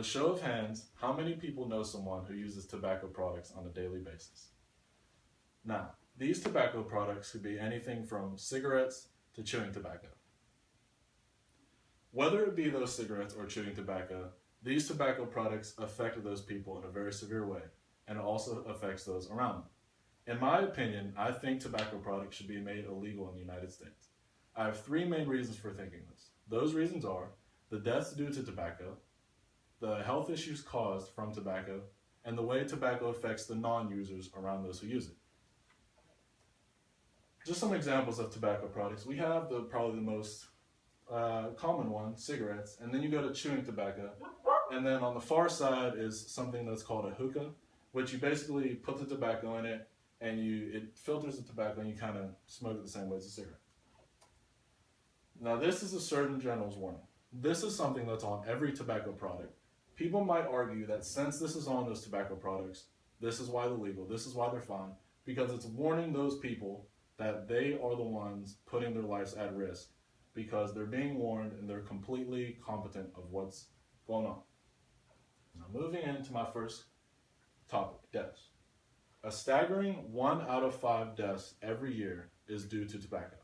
a show of hands, how many people know someone who uses tobacco products on a daily basis? Now, these tobacco products could be anything from cigarettes to chewing tobacco. Whether it be those cigarettes or chewing tobacco, these tobacco products affect those people in a very severe way, and it also affects those around them. In my opinion, I think tobacco products should be made illegal in the United States. I have three main reasons for thinking this. Those reasons are the deaths due to tobacco, the health issues caused from tobacco, and the way tobacco affects the non-users around those who use it. Just some examples of tobacco products. We have probably the most common one, cigarettes, and then you go to chewing tobacco, and then on the far side is something that's called a hookah, which you basically put the tobacco in it, and it filters the tobacco, and you kind of smoke it the same way as a cigarette. Now this is a Surgeon General's warning. This is something that's on every tobacco product. People might argue that since this is on those tobacco products, this is why they're legal, this is why they're fine, because it's warning those people that they are the ones putting their lives at risk because they're being warned and they're completely competent of what's going on. Now moving into my first topic, deaths. A staggering 1 out of 5 deaths every year is due to tobacco.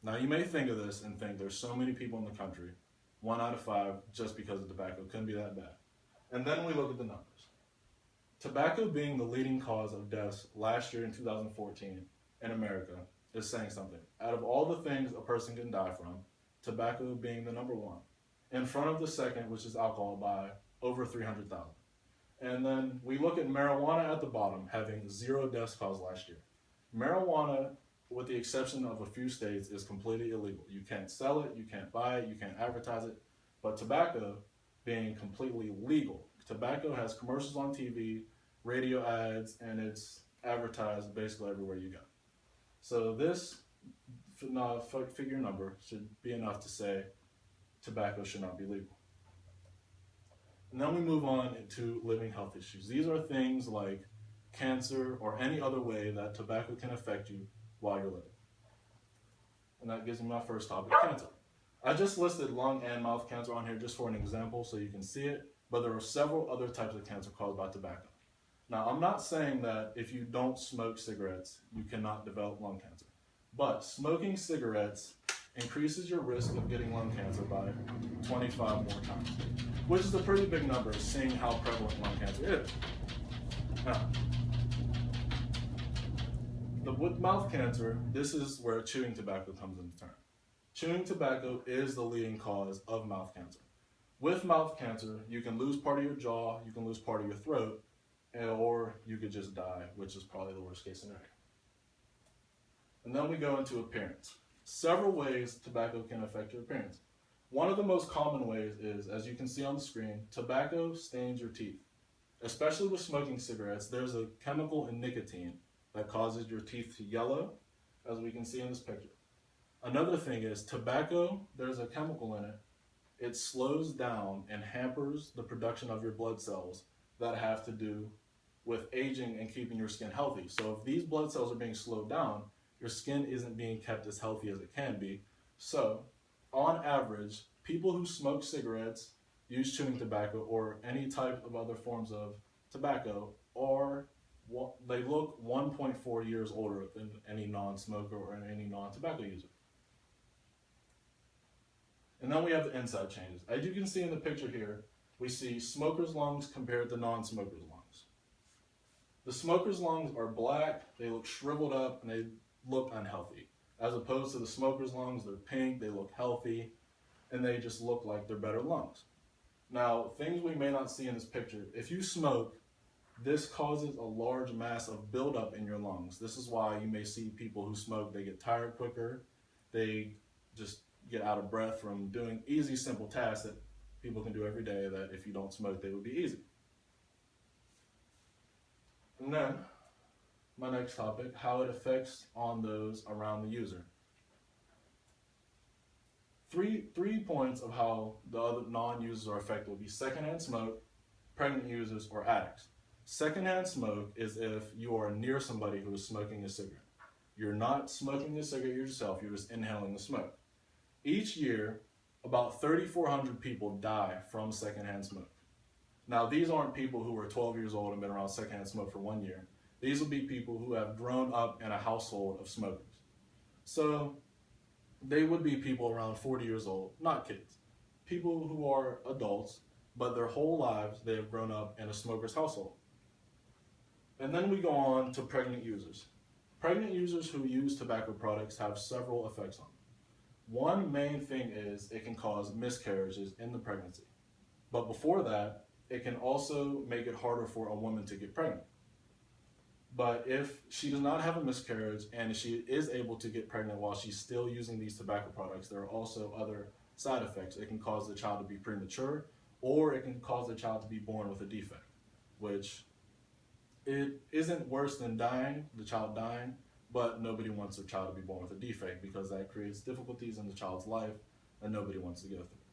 Now you may think of this and think there's so many people in the country, 1 out of 5 just because of tobacco, couldn't be that bad. And then we look at the numbers. Tobacco being the leading cause of deaths last year in 2014 in America is saying something. Out of all the things a person can die from, tobacco being the number one, in front of the second, which is alcohol, by over 300,000. And then we look at marijuana at the bottom, having 0 deaths caused last year. Marijuana, with the exception of a few states, is completely illegal. You can't sell it, you can't buy it, you can't advertise it. But tobacco being completely legal. Tobacco has commercials on TV, radio ads, and it's advertised basically everywhere you go. So this figure number should be enough to say tobacco should not be legal. And then we move on to living health issues. These are things like cancer or any other way that tobacco can affect you while you're living. And that gives me my first topic, cancer. I just listed lung and mouth cancer on here just for an example so you can see it, but there are several other types of cancer caused by tobacco. Now, I'm not saying that if you don't smoke cigarettes, you cannot develop lung cancer. But smoking cigarettes increases your risk of getting lung cancer by 25 more times, which is a pretty big number, seeing how prevalent lung cancer is. Now, with mouth cancer, this is where chewing tobacco comes into turn. Chewing tobacco is the leading cause of mouth cancer. With mouth cancer, you can lose part of your jaw, you can lose part of your throat, or you could just die, which is probably the worst case scenario. And then we go into appearance. Several ways tobacco can affect your appearance. One of the most common ways is, as you can see on the screen, tobacco stains your teeth. Especially with smoking cigarettes, there's a chemical in nicotine that causes your teeth to yellow, as we can see in this picture. Another thing is tobacco, there's a chemical in it. It slows down and hampers the production of your blood cells that have to do with aging and keeping your skin healthy. So if these blood cells are being slowed down, your skin isn't being kept as healthy as it can be. So on average, people who smoke cigarettes, use chewing tobacco, or any type of other forms of tobacco, they look 1.4 years older than any non-smoker or any non-tobacco user. And then we have the inside changes. As you can see in the picture here, we see smokers' lungs compared to non-smokers' lungs. The smokers' lungs are black, they look shriveled up, and they look unhealthy. As opposed to the smokers' lungs, they're pink, they look healthy, and they just look like they're better lungs. Now, things we may not see in this picture, if you smoke, this causes a large mass of buildup in your lungs. This is why you may see people who smoke, they get tired quicker, they just get out of breath from doing easy, simple tasks that people can do every day that if you don't smoke, they would be easy. And then, my next topic, how it affects on those around the user. Three points of how the other non-users are affected would be secondhand smoke, pregnant users, or addicts. Secondhand smoke is if you are near somebody who is smoking a cigarette. You're not smoking the cigarette yourself, you're just inhaling the smoke. Each year, about 3,400 people die from secondhand smoke. Now, these aren't people who are 12 years old and been around secondhand smoke for 1 year. These will be people who have grown up in a household of smokers. So they would be people around 40 years old, not kids. People who are adults, but their whole lives they have grown up in a smoker's household. And then we go on to pregnant users. Pregnant users who use tobacco products have several effects on them. One main thing is it can cause miscarriages in the pregnancy. But before that, it can also make it harder for a woman to get pregnant. But if she does not have a miscarriage and she is able to get pregnant while she's still using these tobacco products, there are also other side effects. It can cause the child to be premature, or it can cause the child to be born with a defect, which it isn't worse than dying, the child dying, but nobody wants their child to be born with a defect because that creates difficulties in the child's life that nobody wants to go through.